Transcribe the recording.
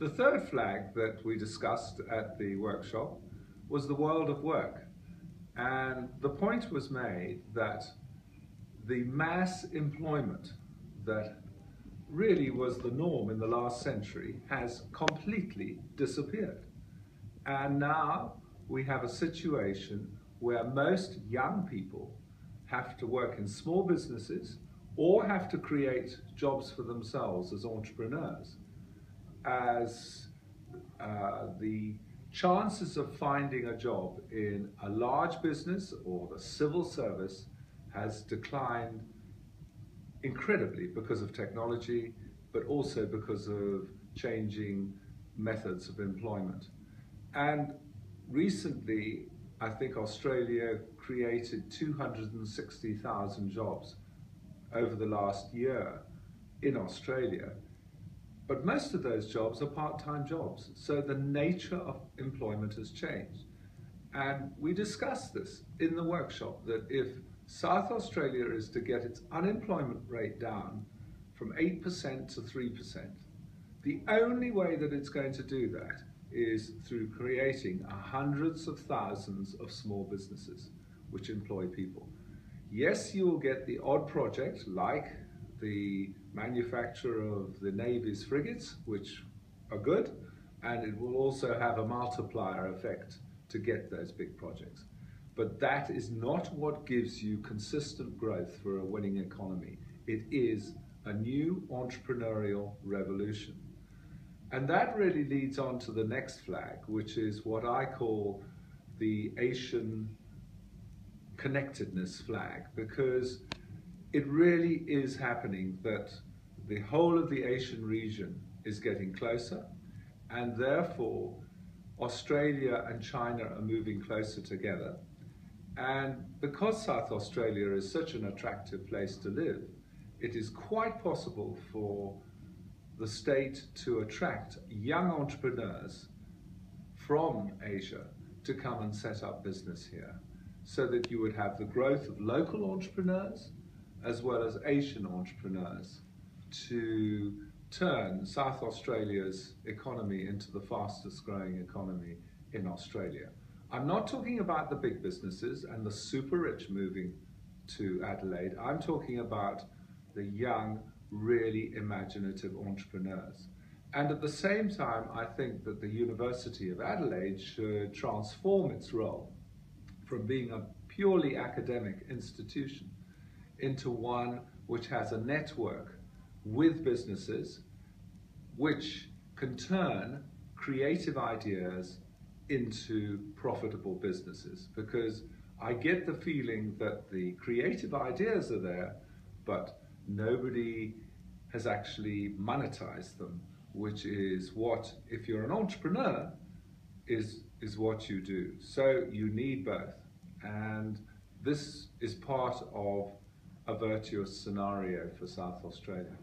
The third flag that we discussed at the workshop was the world of work. And the point was made that the mass employment that really was the norm in the last century has completely disappeared. And now we have a situation where most young people have to work in small businesses or have to create jobs for themselves as entrepreneurs, as the chances of finding a job in a large business or the civil service has declined incredibly because of technology, but also because of changing methods of employment. And recently, I think Australia created 260,000 jobs over the last year in Australia. But most of those jobs are part-time jobs. So the nature of employment has changed. And we discussed this in the workshop, that if South Australia is to get its unemployment rate down from 8% to 3%, the only way that it's going to do that is through creating hundreds of thousands of small businesses which employ people. Yes, you will get the odd project like the manufacture of the Navy's frigates, which are good, and it will also have a multiplier effect to get those big projects. But that is not what gives you consistent growth for a winning economy. It is a new entrepreneurial revolution. And that really leads on to the next flag, which is what I call the Asian connectedness flag, because it really is happening that the whole of the Asian region is getting closer, and therefore Australia and China are moving closer together. And because South Australia is such an attractive place to live, it is quite possible for the state to attract young entrepreneurs from Asia to come and set up business here, so that you would have the growth of local entrepreneurs as well as Asian entrepreneurs to turn South Australia's economy into the fastest growing economy in Australia. I'm not talking about the big businesses and the super rich moving to Adelaide. I'm talking about the young, really imaginative entrepreneurs. And at the same time, I think that the University of Adelaide should transform its role from being a purely academic institution into one which has a network with businesses which can turn creative ideas into profitable businesses. Because I get the feeling that the creative ideas are there, but nobody has actually monetized them, which is what, if you're an entrepreneur, is what you do. So you need both. And this is part of a virtuous scenario for South Australia.